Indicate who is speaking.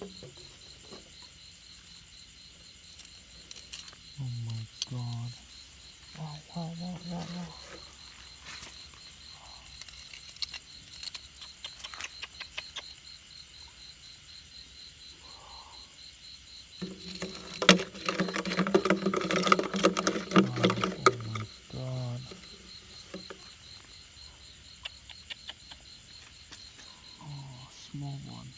Speaker 1: Oh my god. Wow, wow, wow, wow, wow. Wow, oh my god. Oh, small one.